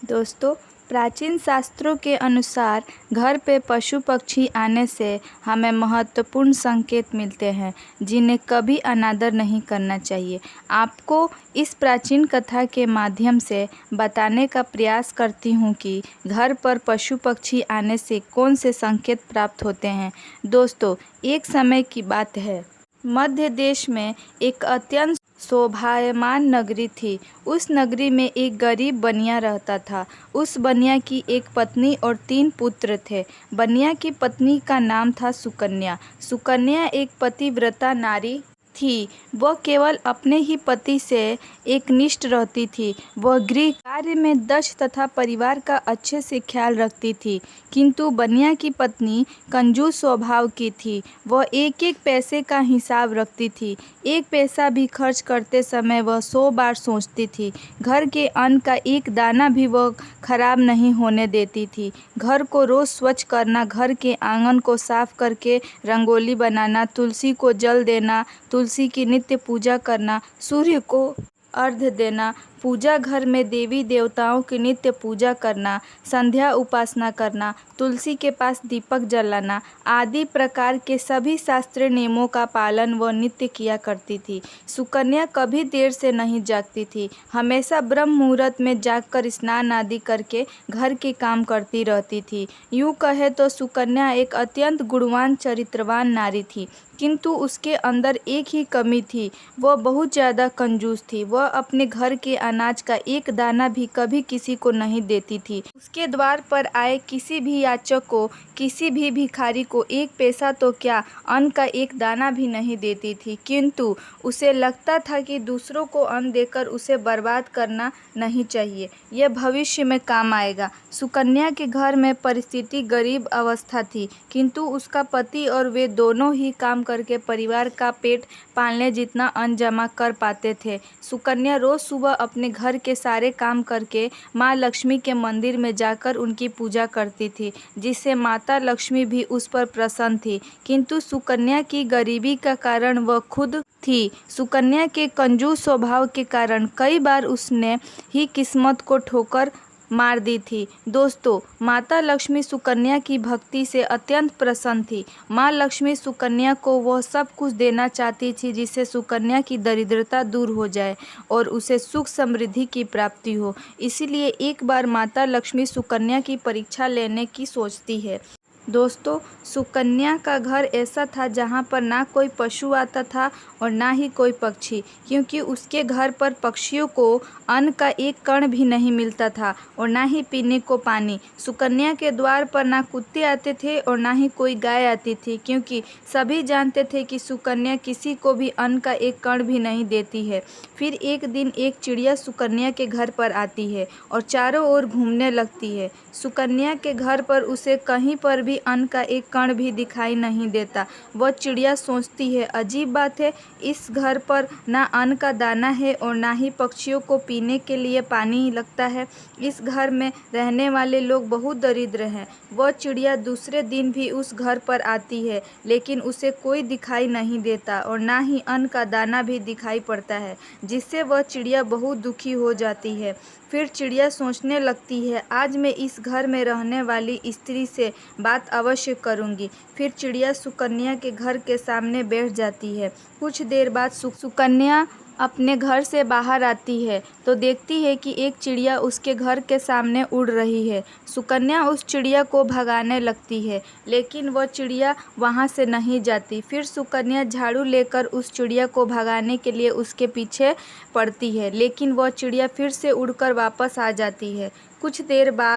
दोस्तों, प्राचीन शास्त्रों के अनुसार घर पे पशु पक्षी आने से हमें महत्वपूर्ण संकेत मिलते हैं जिन्हें कभी अनादर नहीं करना चाहिए। आपको इस प्राचीन कथा के माध्यम से बताने का प्रयास करती हूँ कि घर पर पशु पक्षी आने से कौन से संकेत प्राप्त होते हैं। दोस्तों, एक समय की बात है, मध्य देश में एक अत्यंत शोभायमान नगरी थी। उस नगरी में एक गरीब बनिया रहता था। उस बनिया की एक पत्नी और 3 पुत्र थे। बनिया की पत्नी का नाम था सुकन्या। सुकन्या एक पतिव्रता नारी थी। वह केवल अपने ही पति से एकनिष्ठ रहती थी। वह गृह कार्य में दक्ष तथा परिवार का अच्छे से ख्याल रखती थी। किंतु बनिया की पत्नी कंजूस स्वभाव की थी। वह एक एक पैसे का हिसाब रखती थी। एक पैसा भी खर्च करते समय वह 100 बार सोचती थी। घर के अन्न का एक दाना भी वह खराब नहीं होने देती थी। घर को रोज स्वच्छ करना, घर के आंगन को साफ करके रंगोली बनाना, तुलसी को जल देना, तुलसी की नित्य पूजा करना, सूर्य को अर्घ्य देना, पूजा घर में देवी देवताओं की नित्य पूजा करना, संध्या उपासना करना, तुलसी के पास दीपक जलाना आदि प्रकार के सभी शास्त्रीय नियमों का पालन वह नित्य किया करती थी। सुकन्या कभी देर से नहीं जागती थी। हमेशा ब्रह्म मुहूर्त में जागकर स्नान आदि करके घर के काम करती रहती थी। यूँ कहे तो सुकन्या एक अत्यंत गुणवान चरित्रवान नारी थी, किंतु उसके अंदर एक ही कमी थी, वह बहुत ज़्यादा कंजूस थी। वह अपने घर के अनाज का एक दाना भी कभी किसी को नहीं देती थी। उसके द्वार पर आए किसी भी याचक को, किसी भी भिखारी को एक पैसा तो क्या, अन्न का एक दाना भी नहीं देती थी। किंतु उसे लगता था कि दूसरों को अन्न देकर उसे बर्बाद करना नहीं चाहिए, यह भविष्य में काम आएगा। सुकन्या के घर में परिस्थिति गरीब अवस्था थी, किंतु उसका पति और वे दोनों ही काम करके परिवार का पेट पालने जितना अन्न जमा कर पाते थे। सुकन्या रोज सुबह अपने घर के सारे काम करके माँ लक्ष्मी के मंदिर में जाकर उनकी पूजा करती थी, जिससे माता लक्ष्मी भी उस पर प्रसन्न थी। किंतु सुकन्या की गरीबी का कारण वह खुद थी। सुकन्या के कंजूस स्वभाव के कारण कई बार उसने ही किस्मत को ठोकर मार दी थी। दोस्तों, माता लक्ष्मी सुकन्या की भक्ति से अत्यंत प्रसन्न थी। माँ लक्ष्मी सुकन्या को वह सब कुछ देना चाहती थी जिससे सुकन्या की दरिद्रता दूर हो जाए और उसे सुख समृद्धि की प्राप्ति हो। इसीलिए एक बार माता लक्ष्मी सुकन्या की परीक्षा लेने की सोचती है। दोस्तों, सुकन्या का घर ऐसा था जहाँ पर ना कोई पशु आता था और ना ही कोई पक्षी, क्योंकि उसके घर पर पक्षियों को अन्न का एक कण भी नहीं मिलता था और ना ही पीने को पानी। सुकन्या के द्वार पर ना कुत्ते आते थे और ना ही कोई गाय आती थी, क्योंकि सभी जानते थे कि सुकन्या किसी को भी अन्न का एक कण भी नहीं देती है। फिर एक दिन एक चिड़िया सुकन्या के घर पर आती है और चारों ओर घूमने लगती है। सुकन्या के घर पर उसे कहीं पर भी अन्न का एक कण भी दिखाई नहीं देता। वह चिड़िया सोचती है, अजीब बात है, इस घर पर ना अन्न का दाना है और ना ही पक्षियों को पीने के लिए पानी लगता है। इस घर में रहने वाले लोग बहुत दरिद्र हैं। वह चिड़िया दूसरे दिन भी उस घर पर आती है, लेकिन उसे कोई दिखाई नहीं देता और ना ही अन्न का दाना भी दिखाई पड़ता है, जिससे वह चिड़िया बहुत दुखी हो जाती है। फिर चिड़िया सोचने लगती है, आज मैं इस घर में रहने वाली स्त्री से बात अवश्य करूंगी। फिर चिड़िया सुकन्या के घर के सामने बैठ जाती है। कुछ देर बाद सुकन्या अपने घर से बाहर आती है तो देखती है कि एक चिड़िया उसके घर के सामने उड़ रही है। सुकन्या उस चिड़िया को भगाने लगती है, लेकिन वह चिड़िया वहां से नहीं जाती। फिर सुकन्या झाड़ू लेकर उस चिड़िया को भगाने के लिए उसके पीछे पड़ती है, लेकिन वह चिड़िया फिर से उड़कर वापस आ जाती है। कुछ देर बाद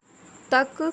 तक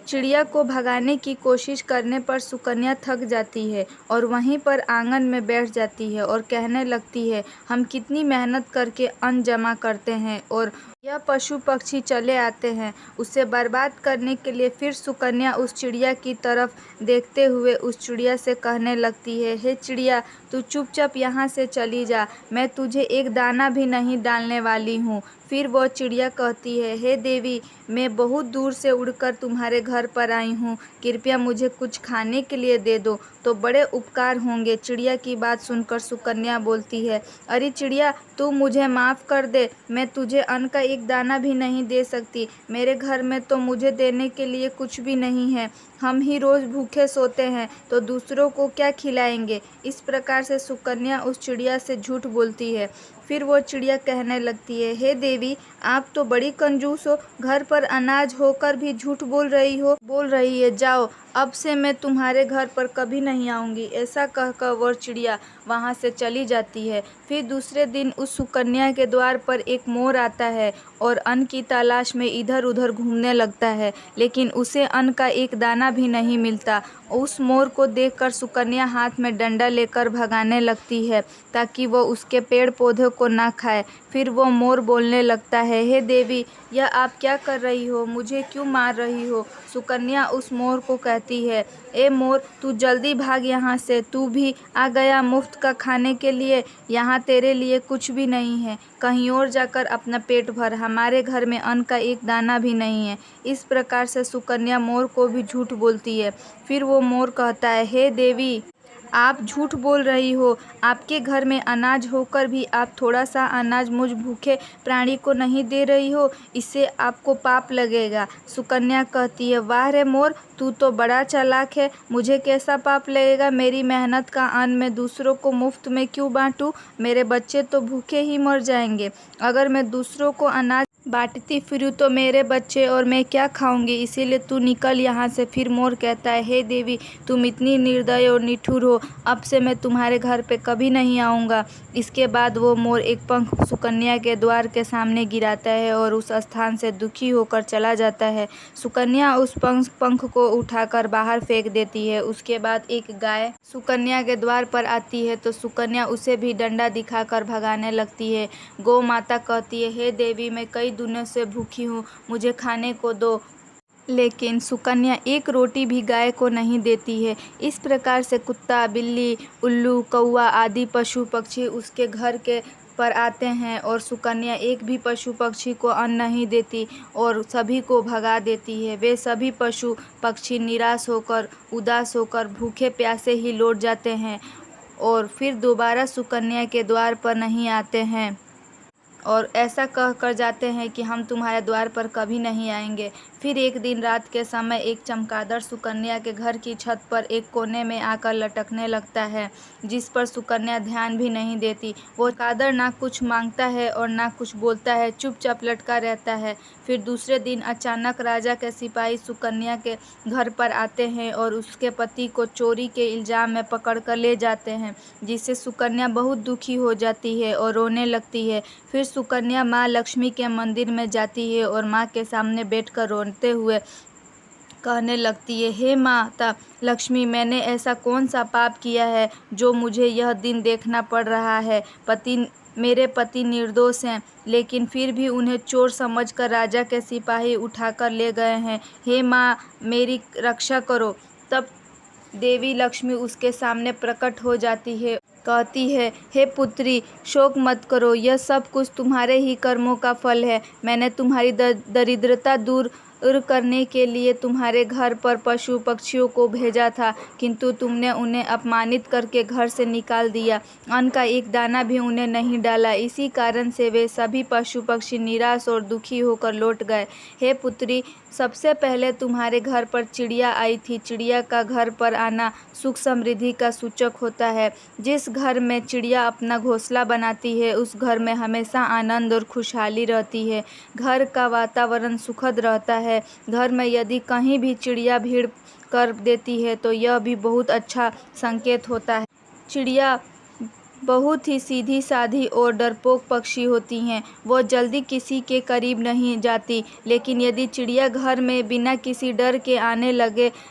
चिड़िया को भगाने की कोशिश करने पर सुकन्या थक जाती है और वहीं पर आंगन में बैठ जाती है और कहने लगती है, हम कितनी मेहनत करके अन्न जमा करते हैं और यह पशु पक्षी चले आते हैं उसे बर्बाद करने के लिए। फिर सुकन्या उस चिड़िया की तरफ देखते हुए उस चिड़िया से कहने लगती है, हे चिड़िया, तू चुपचाप यहाँ से चली जा, मैं तुझे एक दाना भी नहीं डालने वाली हूँ। फिर वह चिड़िया कहती है, हे देवी, मैं बहुत दूर से उड़कर तुम्हारे घर पर आई हूँ, कृपया मुझे कुछ खाने के लिए दे दो तो बड़े उपकार होंगे। चिड़िया की बात सुनकर सुकन्या बोलती है, अरे चिड़िया, तू मुझे माफ़ कर दे, मैं तुझे अन्न का एक दाना भी नहीं दे सकती। मेरे घर में तो मुझे देने के लिए कुछ भी नहीं है। हम ही रोज भूखे सोते हैं तो दूसरों को क्या खिलाएंगे। इस प्रकार से सुकन्या उस चिड़िया से झूठ बोलती है। फिर वो चिड़िया कहने लगती है, हे देवी, आप तो बड़ी कंजूस हो, घर पर अनाज होकर भी झूठ बोल रही है। जाओ, अब से मैं तुम्हारे घर पर कभी नहीं आऊंगी। ऐसा कहकर वो चिड़िया वहाँ से चली जाती है। फिर दूसरे दिन उस सुकन्या के द्वार पर एक मोर आता है और अन्न की तलाश में इधर उधर घूमने लगता है, लेकिन उसे अन्न का एक दाना भी नहीं मिलता। उस मोर को देखकर सुकन्या हाथ में डंडा लेकर भगाने लगती है ताकि वो उसके पेड़ पौधे को ना खाए। फिर वो मोर बोलने लगता है, हे देवी, यह आप क्या कर रही हो? मुझे क्यों मार रही हो? सुकन्या उस मोर को कहती है, ए मोर, तू जल्दी भाग यहाँ से। तू भी आ गया मुफ्त का खाने के लिए। यहाँ तेरे लिए कुछ भी नहीं है। कहीं और जाकर अपना पेट भर। हमारे घर में अन्न का एक दाना भी नहीं है। इस प्रकार से सुकन्या मोर को भी झूठ बोलती है। फिर वो मोर कहता है, हे देवी, आप झूठ बोल रही हो। आपके घर में अनाज होकर भी आप थोड़ा सा अनाज मुझ भूखे प्राणी को नहीं दे रही हो। इससे आपको पाप लगेगा। सुकन्या कहती है, वाह रे मोर, तू तो बड़ा चालाक है। मुझे कैसा पाप लगेगा? मेरी मेहनत का अन्न मैं दूसरों को मुफ्त में क्यों बांटूं? मेरे बच्चे तो भूखे ही मर जाएंगे। अगर मैं दूसरों को अनाज बांटती फिरूँ तो मेरे बच्चे और मैं क्या खाऊंगी? इसीलिए तू निकल यहाँ से। फिर मोर कहता है, हे देवी, तुम इतनी निर्दय और निठुर हो। अब से मैं तुम्हारे घर पे कभी नहीं आऊँगा। इसके बाद वो मोर एक पंख सुकन्या के द्वार के सामने गिराता है और उस स्थान से दुखी होकर चला जाता है। सुकन्या उस पंख को उठाकर बाहर फेंक देती है। उसके बाद एक गाय सुकन्या के द्वार पर आती है तो सुकन्या उसे भी डंडा दिखाकर भगाने लगती है। गौ माता कहती है, हे देवी, मैं कई दिनों से भूखी हूँ, मुझे खाने को दो। लेकिन सुकन्या एक रोटी भी गाय को नहीं देती है। इस प्रकार से कुत्ता, बिल्ली, उल्लू, कौवा आदि पशु पक्षी उसके घर के पर आते हैं और सुकन्या एक भी पशु पक्षी को अन्न नहीं देती और सभी को भगा देती है। वे सभी पशु पक्षी निराश होकर, उदास होकर, भूखे प्यासे ही लौट जाते हैं और फिर दोबारा सुकन्या के द्वार पर नहीं आते हैं और ऐसा कह कर जाते हैं कि हम तुम्हारे द्वार पर कभी नहीं आएंगे। फिर एक दिन रात के समय एक चमगादड़ सुकन्या के घर की छत पर एक कोने में आकर लटकने लगता है, जिस पर सुकन्या ध्यान भी नहीं देती। वो चमगादड़ ना कुछ मांगता है और ना कुछ बोलता है, चुपचाप लटका रहता है। फिर दूसरे दिन अचानक राजा के सिपाही सुकन्या के घर पर आते हैं और उसके पति को चोरी के इल्जाम में पकड़ कर ले जाते हैं, जिससे सुकन्या बहुत दुखी हो जाती है और रोने लगती है। फिर सुकन्या माँ लक्ष्मी के मंदिर में जाती है और माँ के सामने बैठकर रोते हुए कहने लगती है, हे माता लक्ष्मी, मैंने ऐसा कौन सा पाप किया है जो मुझे यह दिन देखना पड़ रहा है? मेरे पति निर्दोष हैं, लेकिन फिर भी उन्हें चोर समझकर राजा के सिपाही उठाकर ले गए हैं। हे माँ, मेरी रक्षा करो। तब देवी लक्ष्मी उसके सामने प्रकट हो जाती है, कहती है, हे पुत्री, शोक मत करो, यह सब कुछ तुम्हारे ही कर्मों का फल है। मैंने तुम्हारी दरिद्रता दूर करने के लिए तुम्हारे घर पर पशु पक्षियों को भेजा था, किंतु तुमने उन्हें अपमानित करके घर से निकाल दिया। अन्न का एक दाना भी उन्हें नहीं डाला। इसी कारण से वे सभी पशु पक्षी निराश और दुखी होकर लौट गए। हे पुत्री, सबसे पहले तुम्हारे घर पर चिड़िया आई थी। चिड़िया का घर पर आना सुख समृद्धि का सूचक होता है। जिस घर में चिड़िया अपना घोंसला बनाती है उस घर में हमेशा आनंद और खुशहाली रहती है। घर का वातावरण सुखद रहता है। घर में यदि कहीं भी चिड़िया भीड़ कर देती है तो यह भी बहुत अच्छा संकेत होता है। चिड़िया बहुत ही सीधी साधी और डरपोक पक्षी होती हैं। वो जल्दी किसी के करीब नहीं जाती, लेकिन यदि चिड़िया घर में बिना किसी डर के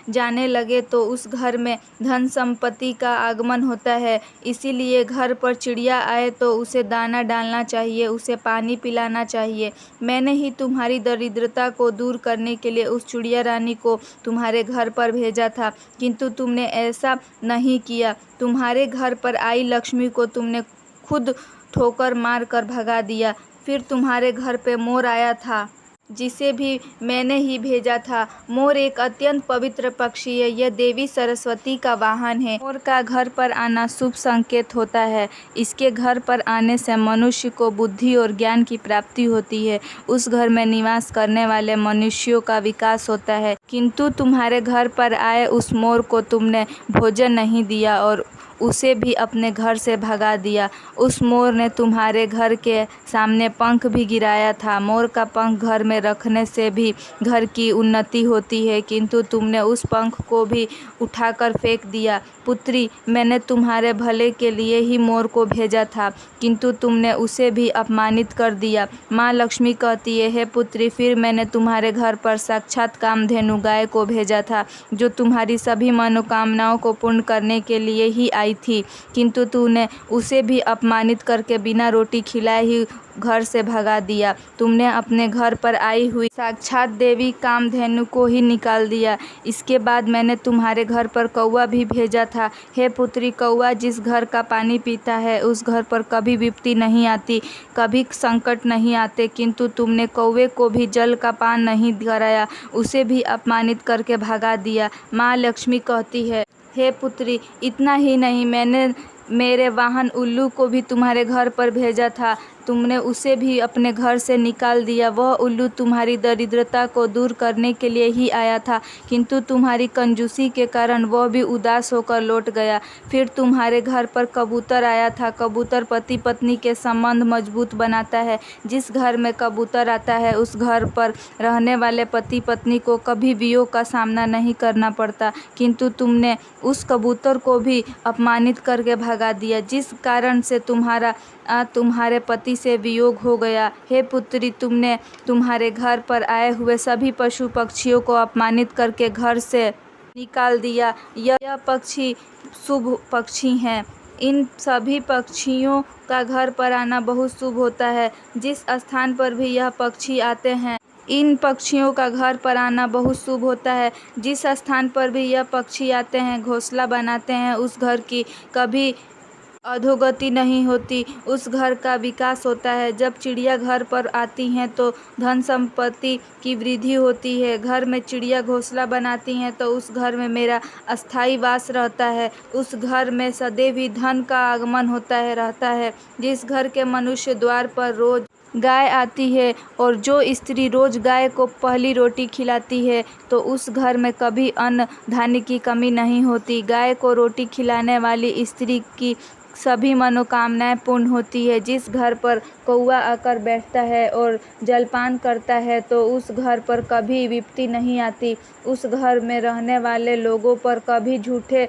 जाने लगे तो उस घर में धन संपत्ति का आगमन होता है। इसीलिए घर पर चिड़िया आए तो उसे दाना डालना चाहिए, उसे पानी पिलाना चाहिए। मैंने ही तुम्हारी दरिद्रता को दूर करने के लिए उस चिड़िया रानी को तुम्हारे घर पर भेजा था, किंतु तुमने ऐसा नहीं किया। तुम्हारे घर पर आई लक्ष्मी को तुमने खुद ठोकर मार कर भगा दिया। फिर तुम्हारे घर पे मोर आया था। जिसे भी मैंने ही भेजा था। मोर एक अत्यंत पवित्र पक्षी है। यह देवी सरस्वती का वाहन है। मोर का घर पर आना शुभ संकेत होता है। इसके घर पर आने से मनुष्य को बुद्धि और ज्ञान की प्राप्ति होती है। उस घर में निवास करने वाले मनुष्यों का विकास होता है। किंतु तुम्हारे घर पर आए उस मोर को तुमने भोजन नहीं दिया और उसे भी अपने घर से भगा दिया। उस मोर ने तुम्हारे घर के सामने पंख भी गिराया था। मोर का पंख घर में रखने से भी घर की उन्नति होती है, किंतु तुमने उस पंख को भी उठाकर फेंक दिया। पुत्री, मैंने तुम्हारे भले के लिए ही मोर को भेजा था, किंतु तुमने उसे भी अपमानित कर दिया। माँ लक्ष्मी कहती है, हे पुत्री, फिर मैंने तुम्हारे घर पर साक्षात कामधेनु गाय को भेजा था, जो तुम्हारी सभी मनोकामनाओं को पूर्ण करने के लिए ही आई थी, किंतु तूने उसे भी अपमानित करके बिना रोटी खिलाए ही घर से भगा दिया। तुमने अपने घर पर आई हुई साक्षात देवी कामधेनु को ही निकाल दिया। इसके बाद मैंने तुम्हारे घर पर कौवा भी भेजा था। हे पुत्री, कौवा जिस घर का पानी पीता है उस घर पर कभी विपत्ति नहीं आती, कभी संकट नहीं आते, किंतु तुमने कौवे को भी जल का पान नहीं कराया, उसे भी अपमानित करके भगा दिया। माँ लक्ष्मी कहती है, हे पुत्री, इतना ही नहीं, मैंने मेरे वाहन उल्लू को भी तुम्हारे घर पर भेजा था। तुमने उसे भी अपने घर से निकाल दिया। वह उल्लू तुम्हारी दरिद्रता को दूर करने के लिए ही आया था, किंतु तुम्हारी कंजूसी के कारण वह भी उदास होकर लौट गया। फिर तुम्हारे घर पर कबूतर आया था। कबूतर पति पत्नी के संबंध मजबूत बनाता है। जिस घर में कबूतर आता है उस घर पर रहने वाले पति पत्नी को कभी वियोग का सामना नहीं करना पड़ता, किंतु तुमने उस कबूतर को भी अपमानित करके भगा दिया, जिस कारण से तुम्हारे पति से वियोग हो गया। हे पुत्री, तुमने तुम्हारे घर पर आए हुए सभी पशु पक्षियों को अपमानित करके घर से निकाल दिया। यह पक्षी शुभ पक्षी हैं। इन सभी पक्षियों का घर पर आना बहुत शुभ होता है। जिस स्थान पर भी यह पक्षी आते हैं, इन पक्षियों का घर पर आना बहुत शुभ होता है। जिस स्थान पर भी यह पक्षी आते हैं, घोंसला बनाते हैं, उस घर की कभी अधोगति नहीं होती, उस घर का विकास होता है। जब चिड़िया घर पर आती हैं तो धन संपत्ति की वृद्धि होती है। घर में चिड़िया घोंसला बनाती हैं तो उस घर में मेरा अस्थायी वास रहता है। उस घर में सदैव ही धन का आगमन रहता है। जिस घर के मनुष्य द्वार पर रोज गाय आती है और जो स्त्री रोज गाय को पहली रोटी खिलाती है, तो उस घर में कभी अन्न धान्य की कमी नहीं होती। गाय को रोटी खिलाने वाली स्त्री की सभी मनोकामनाएं पूर्ण होती है। जिस घर पर कौवा आकर बैठता है और जलपान करता है, तो उस घर पर कभी विपत्ति नहीं आती। उस घर में रहने वाले लोगों पर कभी झूठे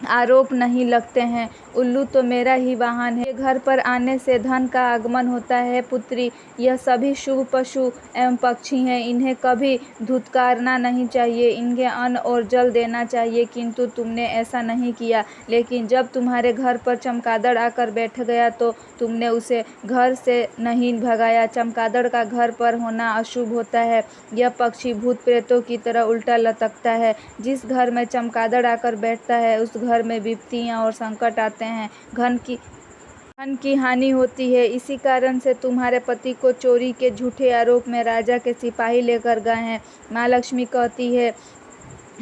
आरोप नहीं लगते हैं। उल्लू तो मेरा ही वाहन है। घर पर आने से धन का आगमन होता है। पुत्री, यह सभी शुभ पशु एवं पक्षी हैं। इन्हें कभी धुतकारना नहीं चाहिए, इन्हें अन्न और जल देना चाहिए, किंतु तुमने ऐसा नहीं किया। लेकिन जब तुम्हारे घर पर चमगादड़ आकर बैठ गया तो तुमने उसे घर से नहीं भगाया। चमगादड़ का घर पर होना अशुभ होता है। यह पक्षी भूत प्रेतों की तरह उल्टा लटकता है। जिस घर में चमगादड़ आकर बैठता है उस घर में विपत्तियां और संकट आते हैं, धन की हानि होती है। इसी कारण से तुम्हारे पति को चोरी के झूठे आरोप में राजा के सिपाही लेकर गए हैं। माँ लक्ष्मी कहती है,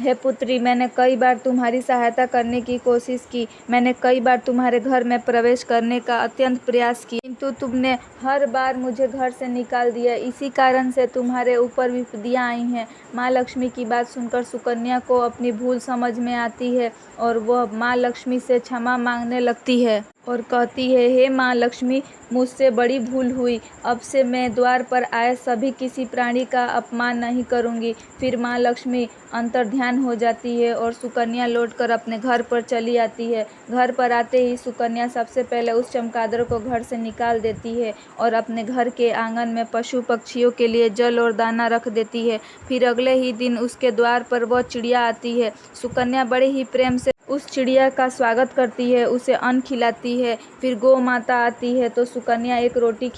हे पुत्री, मैंने कई बार तुम्हारी सहायता करने की कोशिश की। मैंने कई बार तुम्हारे घर में प्रवेश करने का अत्यंत प्रयास किया, किंतु तुमने हर बार मुझे घर से निकाल दिया। इसी कारण से तुम्हारे ऊपर विपत्तियां आई हैं। माँ लक्ष्मी की बात सुनकर सुकन्या को अपनी भूल समझ में आती है और वह माँ लक्ष्मी से क्षमा मांगने लगती है और कहती है, हे माँ लक्ष्मी, मुझसे बड़ी भूल हुई। अब से मैं द्वार पर आए सभी किसी प्राणी का अपमान नहीं करूँगी। फिर माँ लक्ष्मी अंतर्ध्यान हो जाती है और सुकन्या लौटकर अपने घर पर चली आती है। घर पर आते ही सुकन्या सबसे पहले उस चमगादड़ को घर से निकाल देती है और अपने घर के आंगन में पशु पक्षियों के लिए जल और दाना रख देती है। फिर अगले ही दिन उसके द्वार पर वह चिड़िया आती है। सुकन्या बड़े ही प्रेम से उस चिड़िया का स्वागत करती है, उसे अन्न खिलाती है। फिर गौ माता आती है तो सुकन्या एक रोटी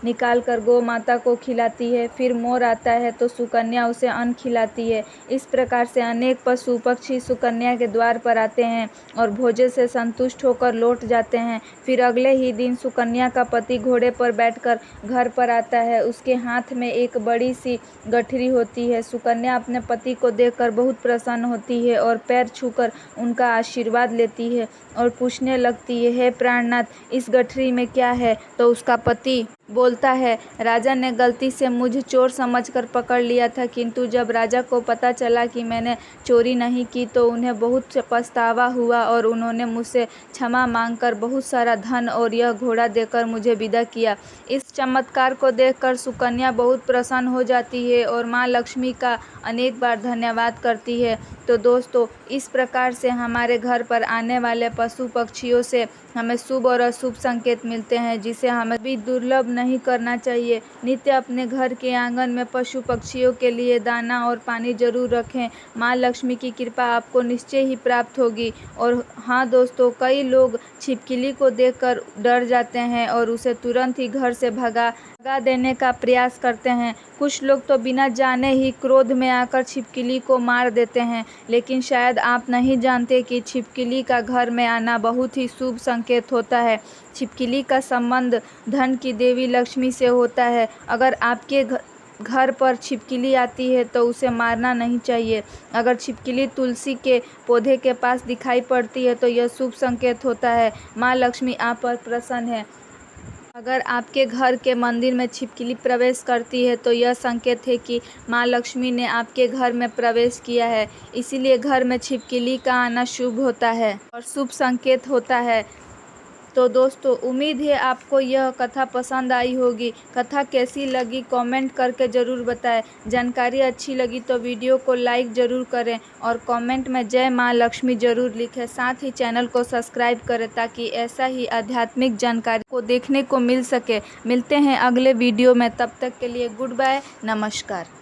निकाल कर गौ माता को खिलाती है। फिर मोर आता है तो सुकन्या उसे अन्न खिलाती है। इस प्रकार से अनेक पशु पक्षी सुकन्या के द्वार पर आते हैं और भोजन से संतुष्ट होकर लौट जाते हैं। फिर अगले ही दिन सुकन्या का पति घोड़े पर बैठकर घर पर आता है। उसके हाथ में एक बड़ी सी गठरी होती है। सुकन्या अपने पति को देखकर बहुत प्रसन्न होती है और पैर छूकर उनका आशीर्वाद लेती है और पूछने लगती है, हे प्राणनाथ, इस गठरी में क्या है? तो उसका पति बोलता है, राजा ने गलती से मुझे चोर समझकर पकड़ लिया था, किंतु जब राजा को पता चला कि मैंने चोरी नहीं की तो उन्हें बहुत पछतावा हुआ और उन्होंने मुझसे क्षमा मांगकर बहुत सारा धन और यह घोड़ा देकर मुझे विदा किया। इस चमत्कार को देखकर सुकन्या बहुत प्रसन्न हो जाती है और माँ लक्ष्मी का अनेक बार धन्यवाद करती है। तो दोस्तों, इस प्रकार से हमारे घर पर आने वाले पशु पक्षियों से हमें शुभ और अशुभ संकेत मिलते हैं, जिसे हमें भी दुर्लभ नहीं करना चाहिए। नित्य अपने घर के आंगन में पशु पक्षियों के लिए दाना और पानी जरूर रखें। माँ लक्ष्मी की कृपा आपको निश्चय ही प्राप्त होगी। और हाँ दोस्तों, कई लोग छिपकली को देखकर डर जाते हैं और उसे तुरंत ही घर से भगा देने का प्रयास करते हैं। कुछ लोग तो बिना जाने ही क्रोध में आकर छिपकली को मार देते हैं, लेकिन शायद आप नहीं जानते कि छिपकली का घर में आना बहुत ही शुभ संकेत होता है। छिपकली का संबंध धन की देवी लक्ष्मी से होता है। अगर आपके घर पर छिपकली आती है तो उसे मारना नहीं चाहिए। अगर छिपकली तुलसी के पौधे के पास दिखाई पड़ती है तो यह शुभ संकेत होता है, माँ लक्ष्मी आप पर प्रसन्न है। अगर आपके घर के मंदिर में छिपकली प्रवेश करती है तो यह संकेत है कि माँ लक्ष्मी ने आपके घर में प्रवेश किया है। इसीलिए घर में छिपकली का आना शुभ होता है और शुभ संकेत होता है। तो दोस्तों, उम्मीद है आपको यह कथा पसंद आई होगी। कथा कैसी लगी कमेंट करके ज़रूर बताएं। जानकारी अच्छी लगी तो वीडियो को लाइक ज़रूर करें और कमेंट में जय माँ लक्ष्मी ज़रूर लिखें। साथ ही चैनल को सब्सक्राइब करें ताकि ऐसा ही आध्यात्मिक जानकारी को देखने को मिल सके। मिलते हैं अगले वीडियो में, तब तक के लिए गुड बाय, नमस्कार।